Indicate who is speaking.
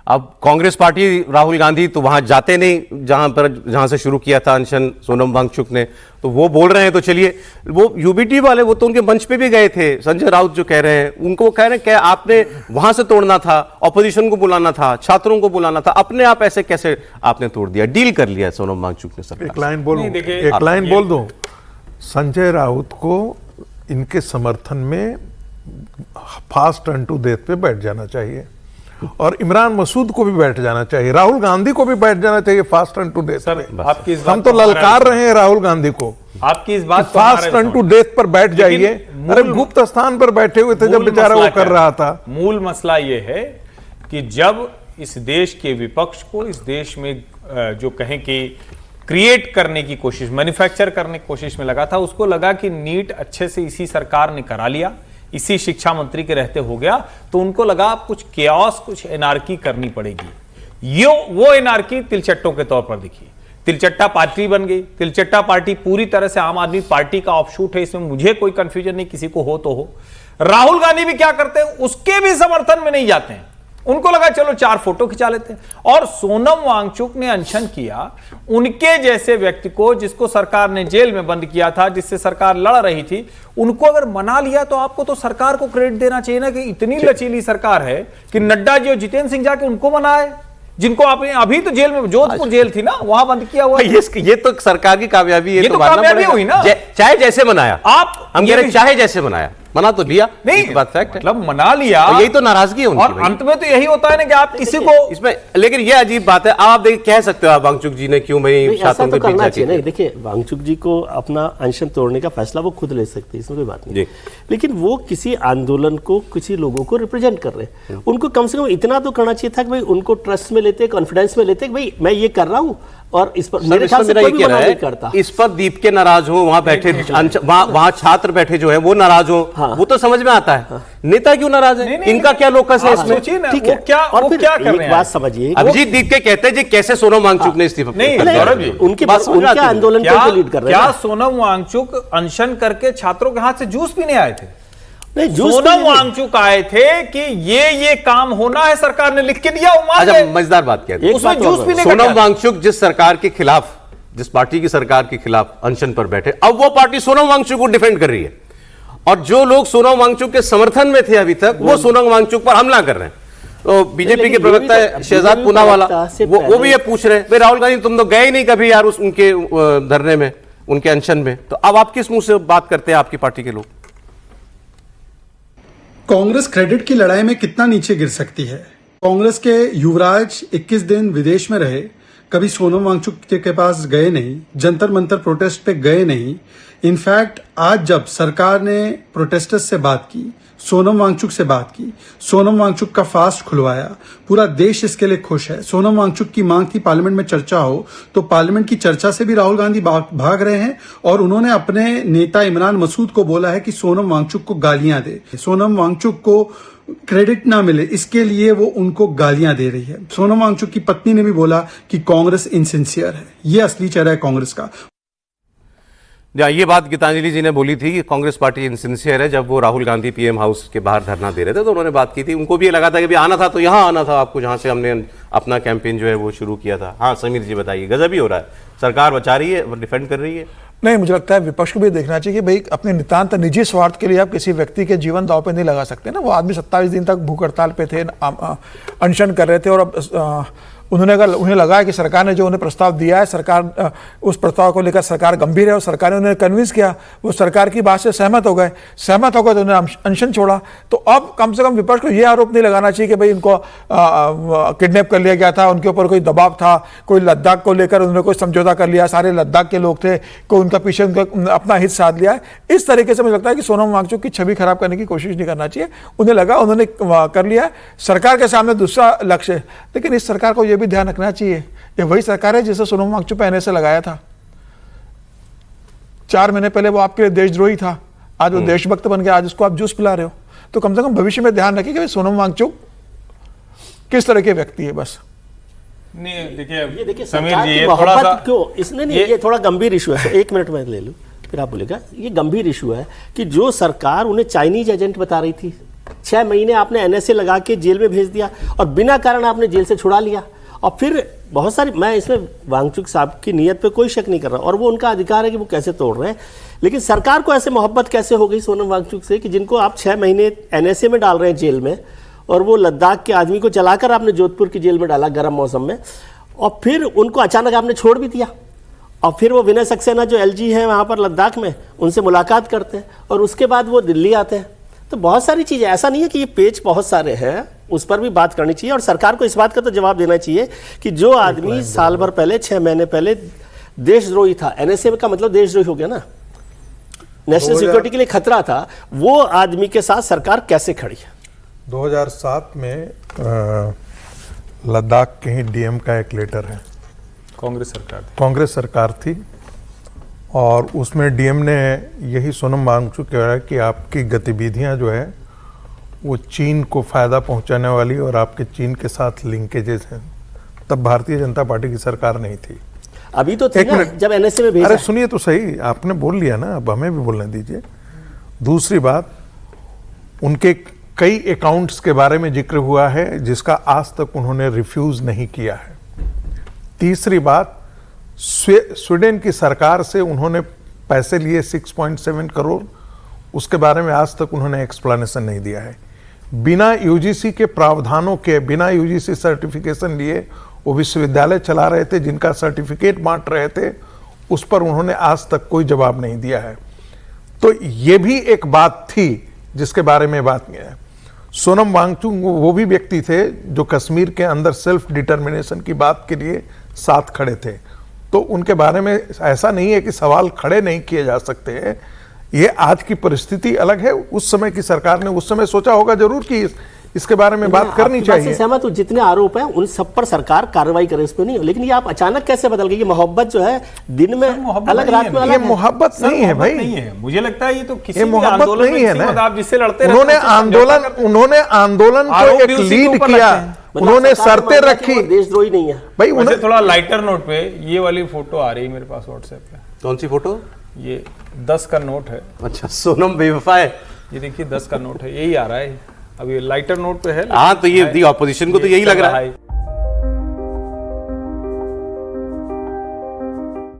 Speaker 1: अब कांग्रेस पार्टी, राहुल गांधी तो वहां जाते नहीं जहां से शुरू किया था अनशन सोनम वांगचुक ने, तो वो बोल रहे हैं। तो चलिए, वो यूबीटी वाले वो तो उनके मंच पे भी गए थे, संजय राउत जो कह रहे हैं, उनको वो कह रहे हैं कि आपने वहां से तोड़ना था, ऑपोजिशन को बुलाना था, छात्रों को बुलाना था, अपने आप ऐसे कैसे आपने तोड़ दिया, डील कर लिया सोनम वांगचुक ने। सरकार
Speaker 2: एक लाइन बोल दो, संजय राउत को इनके समर्थन में फास्ट टर्न टू डेथ पे बैठ जाना चाहिए, और इमरान मसूद को भी बैठ जाना चाहिए, राहुल गांधी को भी बैठ जाना चाहिए fast turn to death.
Speaker 3: Sir, आपकी इस
Speaker 2: हम तो ललकार रहे हैं राहुल गांधी को,
Speaker 3: आपकी इस बात
Speaker 2: फास्ट टर्न टू डेथ पर बैठ जाइए। अरे गुप्त स्थान पर बैठे हुए थे जब बेचारा वो कर रहा था।
Speaker 3: मूल मसला ये है कि जब इस देश के विपक्ष को इस देश में जो कहें कि क्रिएट करने की कोशिश, मैन्युफैक्चर करने की कोशिश में लगा था, उसको लगा कि नीट अच्छे से इसी सरकार ने करा लिया, इसी शिक्षा मंत्री के रहते हो गया, तो उनको लगा कुछ केओस, कुछ एनार्की करनी पड़ेगी। वो एनार्की तिलचट्टों के तौर पर दिखी, तिलचट्टा पार्टी बन गई। तिलचट्टा पार्टी पूरी तरह से आम आदमी पार्टी का ऑफशूट है, इसमें मुझे कोई कंफ्यूजन नहीं, किसी को हो तो हो। राहुल गांधी भी क्या करते हैं, उसके भी समर्थन में नहीं जाते हैं, उनको लगा चलो 4 फोटो खिंचा लेते हैं। और सोनम वांगचुक ने अनशन किया, उनके जैसे व्यक्ति को, जिसको सरकार ने जेल में बंद किया था, जिससे सरकार लड़ रही थी, उनको अगर मना लिया तो आपको तो सरकार को क्रेडिट देना चाहिए ना, कि इतनी लचीली सरकार है कि नड्डा जी और जितेंद्र सिंह जाके उनको मनाए, जिनको आपने अभी तो जेल में, जोधपुर जेल थी ना, वहां बंद किया हुआ।
Speaker 1: ये तो सरकार की कामयाबी है,
Speaker 3: ये तो कामयाबी हुई ना।
Speaker 1: चाहे जैसे मनाया,
Speaker 3: आप
Speaker 1: हम कह रहे चाहे जैसे मना तो लिया, नहीं बात फैक्ट है,
Speaker 3: मतलब मना लिया,
Speaker 1: यही तो नाराजगी है उनकी।
Speaker 3: और अंत में तो यही होता है ना कि आप किसी को
Speaker 1: इसमें, लेकिन ये अजीब बात है, आप देखिए कह सकते हो आप वांगचुक जी ने क्यों भाई छात्रों के बीच जाके।
Speaker 4: नहीं, देखिए वांगचुक जी को अपना अनशन तोड़ने का फैसला वो खुद ले सकते हैं, इसमें कोई बात नहीं, लेकिन वो किसी आंदोलन को, किसी लोगों को रिप्रेजेंट कर रहे हैं, उनको कम से कम इतना तो करना चाहिए था कि भाई उनको ट्रस्ट में लेते, कॉन्फिडेंस में लेते कि भाई मैं ये कर रहा हूं, और इस पर मेरे ख्याल से कोई भी मना नहीं करता।
Speaker 1: इस पर दीप के नाराज हो, वहां बैठे वहां छात्र बैठे जो है वो नाराज हो, वो तो समझ में आता है। नेता क्यों नाराज है, इनका क्या लोकस है इसमें?
Speaker 3: ठीक है, और फिर
Speaker 4: एक बात समझिए,
Speaker 1: अभिजीत दीप के कहते हैं जी कैसे सोनम वांगचुक ने इस्तीफा,
Speaker 3: नहीं गौरव जी,
Speaker 4: उनके आंदोलन को लीड कर रहे हैं।
Speaker 3: क्या सोनम वांगचुक अनशन करके छात्रों के हाथ से जूस पीने आए थे?
Speaker 4: नहीं,
Speaker 3: सोनम वांगचुक आए थे कि ये काम होना है, सरकार ने लिख के दिया,
Speaker 1: अच्छा मजेदार बात क्या है,
Speaker 3: उसमें जूस पीने का
Speaker 1: सोनम वांगचुक जिस सरकार के खिलाफ, जिस पार्टी की सरकार के खिलाफ अनशन पर बैठे, अब वो पार्टी सोनम वांगचुक को डिफेंड कर रही है, और जो लोग सोनम वांगचुक के समर्थन में थे अभी तक, वो सोनम वांगचुक पर हमला कर रहे हैं। तो बीजेपी के प्रवक्ता शहजाद पूनावाला वो भी ये पूछ रहे हैं, भाई राहुल गांधी तुम तो गए ही नहीं कभी यार उनके धरने में, उनके अनशन में, तो अब आप किस मुंह से बात करते हैं आपकी पार्टी के लोग?
Speaker 5: कांग्रेस क्रेडिट की लड़ाई में कितना नीचे गिर सकती है? कांग्रेस के युवराज 21 दिन विदेश में रहे, कभी सोनम वांगचुक के पास गए नहीं, जंतर मंतर प्रोटेस्ट पे गए नहीं। इनफैक्ट आज जब सरकार ने प्रोटेस्टर्स से बात की, सोनम वांगचुक से बात की, सोनम वांगचुक का फास्ट खुलवाया, पूरा देश इसके लिए खुश है। सोनम वांगचुक की मांग थी पार्लियामेंट में चर्चा हो, तो पार्लियामेंट की चर्चा से भी राहुल गांधी भाग रहे हैं, और उन्होंने अपने नेता इमरान मसूद को बोला है कि सोनम वांगचुक को गालियां दे, सोनम वांगचुक को क्रेडिट ना मिले, इसके लिए वो उनको गालियां दे रही है। सोनम वांगचुक की पत्नी ने भी बोला कि कांग्रेस इनसिंसियर है। ये असली चेहरा है कांग्रेस का।
Speaker 1: ये बात गीतांजलि जी ने बोली थी कि कांग्रेस पार्टी इनसिंसियर है, जब वो राहुल गांधी पीएम हाउस के बाहर धरना दे रहे थे तो उन्होंने बात की थी, उनको भी ये लगा था कि आना था तो यहाँ आना था आपको, जहां से हमने अपना कैंपेन जो है वो शुरू किया था। हाँ समीर जी बताइए, गजब ही हो रहा है, सरकार बचा रही है, डिफेंड कर रही है।
Speaker 6: नहीं, मुझे लगता है विपक्ष को भी देखना चाहिए कि भाई अपने नितांत निजी स्वार्थ के लिए आप किसी व्यक्ति के जीवन दांव पे नहीं लगा सकते ना। वो आदमी 27 दिन तक भूख हड़ताल पे थे, अनशन कर रहे थे, और अब उन्हें लगा कि सरकार ने जो उन्हें प्रस्ताव दिया है, सरकार उस प्रस्ताव को लेकर सरकार गंभीर है, और सरकार ने उन्हें कन्विंस किया, वो सरकार की बात से सहमत हो गए तो उन्होंने अनशन छोड़ा। तो अब कम से कम विपक्ष को यह आरोप नहीं लगाना चाहिए कि भाई इनको किडनैप कर लिया गया था, उनके ऊपर कोई दबाव था, कोई लद्दाख को लेकर उन्होंने कोई समझौता कर लिया, सारे लद्दाख के लोग थे, कोई उनका पीछे उनका अपना हित साध लिया है। इस तरीके से मुझे लगता है कि सोनम वांगचुक की छवि खराब करने की कोशिश नहीं करना चाहिए। उन्हें लगा, उन्होंने कर लिया, सरकार के सामने दूसरा लक्ष्य है, लेकिन इस सरकार को यह भी ध्यान रखना चाहिए, ये वही सरकार है जिसे सोनम वांगचुक पहले से लगाया था। 4 महीने पहले वो आपके लिए देशद्रोही था, आज वो देशभक्त बन गया, आज उसको आप जूस पिला रहे हो। तो कम से कम भविष्य में ध्यान रखिए कि सोनम वांगचुक किस तरह के व्यक्ति है। बस
Speaker 3: नहीं, देखिए
Speaker 4: समीर जी, ये थोड़ा सा क्यों इसने नहीं, ये थोड़ा गंभीर इशू है। 1 मिनट में ले लूं, फिर आप बोलेगा। ये गंभीर इशू है कि जो सरकार उन्हें चाइनीज एजेंट बता रही थी, 6 महीने आपने एनएसए लगा के जेल में भेज दिया और बिना कारण आपने जेल से छुड़ा लिया। और फिर बहुत सारी, मैं इसमें वांगचुक साहब की नीयत पे कोई शक नहीं कर रहा और वो उनका अधिकार है कि वो कैसे तोड़ रहे हैं, लेकिन सरकार को ऐसे मोहब्बत कैसे हो गई सोनम वांगचुक से कि जिनको आप 6 महीने एनएसए में डाल रहे हैं जेल में, और वो लद्दाख के आदमी को चलाकर आपने जोधपुर की जेल में डाला गर्म मौसम में, और फिर उनको अचानक आपने छोड़ भी दिया। और फिर वो विनय सक्सेना जो एलजी है वहाँ पर लद्दाख में, उनसे मुलाकात करते हैं और उसके बाद वो दिल्ली आते हैं। तो बहुत सारी चीज़ें, ऐसा नहीं है कि ये पेज बहुत सारे हैं, उस पर भी बात करनी चाहिए और सरकार को इस बात का तो जवाब देना चाहिए कि जो आदमी साल भर पहले, 6 महीने पहले देशद्रोही था, एनएसए का मतलब देशद्रोही हो गया ना, नेशनल सिक्योरिटी के लिए खतरा था, वो आदमी के साथ सरकार कैसे खड़ी है।
Speaker 2: 2007 में लद्दाख के ही डीएम का एक लेटर है, कांग्रेस सरकार थी और उसमें डीएम ने यही सोनम वांगचुक कहा है कि आपकी गतिविधियां जो है वो चीन को फायदा पहुंचाने वाली और आपके चीन के साथ लिंकेजेस हैं। तब भारतीय जनता पार्टी की सरकार नहीं थी,
Speaker 4: अभी तो थे ना जब एनएसए में भेजा।
Speaker 2: अरे सुनिए तो सही, आपने बोल लिया ना, अब हमें भी बोलने दीजिए। दूसरी बात, उनके कई अकाउंट्स के बारे में जिक्र हुआ है जिसका आज तक उन्होंने रिफ्यूज नहीं किया है। तीसरी बात, स्वीडन की सरकार से उन्होंने पैसे लिए 6.7 करोड़, उसके बारे में आज तक उन्होंने एक्सप्लेनेशन नहीं दिया है। बिना यूजीसी के प्रावधानों के, बिना यूजीसी सर्टिफिकेशन लिए वो विश्वविद्यालय चला रहे थे, जिनका सर्टिफिकेट बांट रहे थे, उस पर उन्होंने आज तक कोई जवाब नहीं दिया है। तो ये भी एक बात थी जिसके बारे में बात किया है। सोनम वांगचुक वो भी व्यक्ति थे जो कश्मीर के अंदर सेल्फ डिटर्मिनेशन की बात के लिए साथ खड़े थे, तो उनके बारे में ऐसा नहीं है कि सवाल खड़े नहीं किए जा सकते हैं। ये आज की परिस्थिति अलग है, उस समय की सरकार ने उस समय सोचा होगा जरूर कि इसके बारे में बात करनी चाहिए।
Speaker 4: सहमत हूं, जितने आरोप हैं उन सब पर सरकार कार्रवाई करे, इस पर नहीं, लेकिन ये आप अचानक कैसे बदल गई? ये मोहब्बत जो है दिन में अलग, रात में अलग,
Speaker 2: ये मोहब्बत नहीं है भाई,
Speaker 3: नहीं है। मुझे लगता है ये तो किसी
Speaker 2: ये मोहब्बत नहीं है ना।
Speaker 3: आप जिससे लड़ते
Speaker 2: उन्होंने आंदोलन को एक लीड किया, उन्होंने शर्तें रखी,
Speaker 4: देशद्रोही नहीं है
Speaker 2: भाई।
Speaker 3: उन्हें थोड़ा लाइटर नोट पे ये वाली फोटो आ रही है मेरे पास व्हाट्सएप पे।
Speaker 1: कौन सी फोटो?
Speaker 3: ये 10 का नोट है।
Speaker 1: अच्छा, सोनम बेवफा है।
Speaker 3: ये देखिए 10 का नोट है, यही आ रहा है अभी लाइटर नोट पे है।
Speaker 1: हाँ, तो ये दी ऑपोजिशन को तो यही लग रहा है।